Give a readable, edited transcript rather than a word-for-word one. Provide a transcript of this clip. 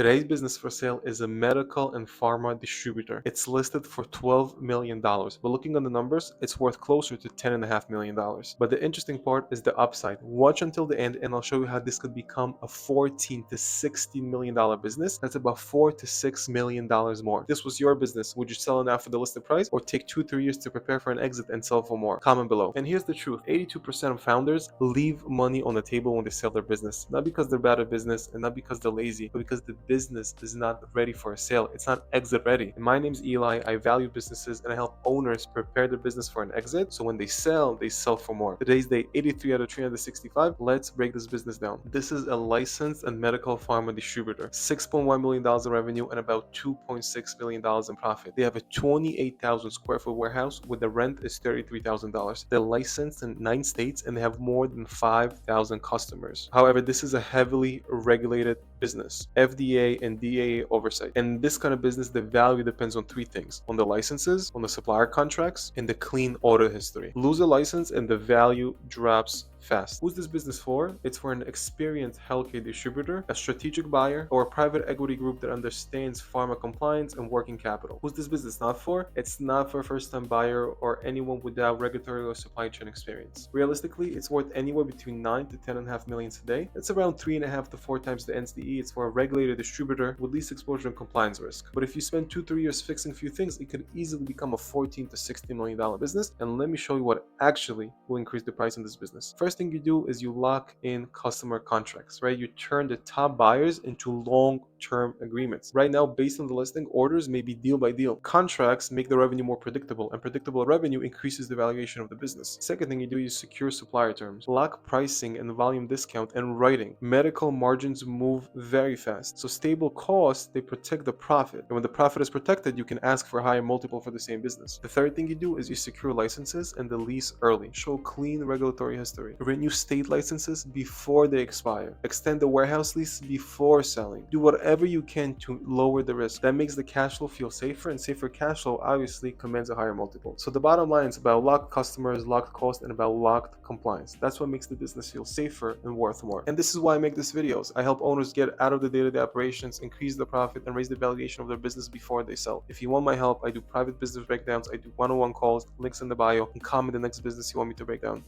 Today's business for sale is a medical and pharma distributor. It's listed for $12 million, but looking at the numbers, it's worth closer to $10.5 million. But the interesting part is the upside. Watch until the end and I'll show you how this could become a $14 to $16 million business. That's about $4 to $6 million more. If this was your business, would you sell it now for the listed price or take 2-3 years to prepare for an exit and sell for more? Comment below. And here's the truth. 82% of founders leave money on the table when they sell their business. Not because they're bad at business and not because they're lazy, but because the business is not ready for a sale. It's not exit ready. And my name's Eli. I value businesses and I help owners prepare their business for an exit. So when they sell for more. Today's day 83 out of 365. Let's break this business down. This is a licensed and medical pharma distributor. $6.1 million in revenue and about $2.6 million in profit. They have a 28,000 square foot warehouse with the rent is $33,000. They're licensed in 9 states and they have more than 5,000 customers. However, this is a heavily regulated business, FDA and DAA oversight. And this kind of business, the value depends on 3 things: on the licenses, on the supplier contracts, and the clean audit history. Lose a license and the value drops fast. Who's this business for? It's for an experienced healthcare distributor, a strategic buyer, or a private equity group that understands pharma compliance and working capital. Who's this business not for? It's not for a first-time buyer or anyone without regulatory or supply chain experience. Realistically, it's worth anywhere between 9 to 10.5 million today. That's around 3.5 to 4 times the NCE. It's for a regulated distributor with least exposure and compliance risk. But if you spend 2-3 years fixing a few things, it could easily become a $14 to $16 million business. And let me show you what actually will increase the price in this business. First thing you do is you lock in customer contracts, right? You turn the top buyers into long-term agreements. Right now, based on the listing, orders may be deal by deal. Contracts make the revenue more predictable, and predictable revenue increases the valuation of the business. Second thing you do is secure supplier terms. Lock pricing and volume discount and writing. Medical margins move very fast. So stable costs, they protect the profit. And when the profit is protected, you can ask for a higher multiple for the same business. The third thing you do is you secure licenses and the lease early. Show clean regulatory history. Renew state licenses before they expire. Extend the warehouse lease before selling. Do whatever you can to lower the risk. That makes the cash flow feel safer, and safer cash flow obviously commands a higher multiple. So the bottom line is about locked customers, locked cost, and about locked compliance. That's what makes the business feel safer and worth more. And this is why I make these videos. I help owners get out of the day-to-day operations, increase the profit, and raise the valuation of their business before they sell. If you want my help, I do private business breakdowns, I do one-on-one calls, links in the bio, and comment the next business you want me to break down.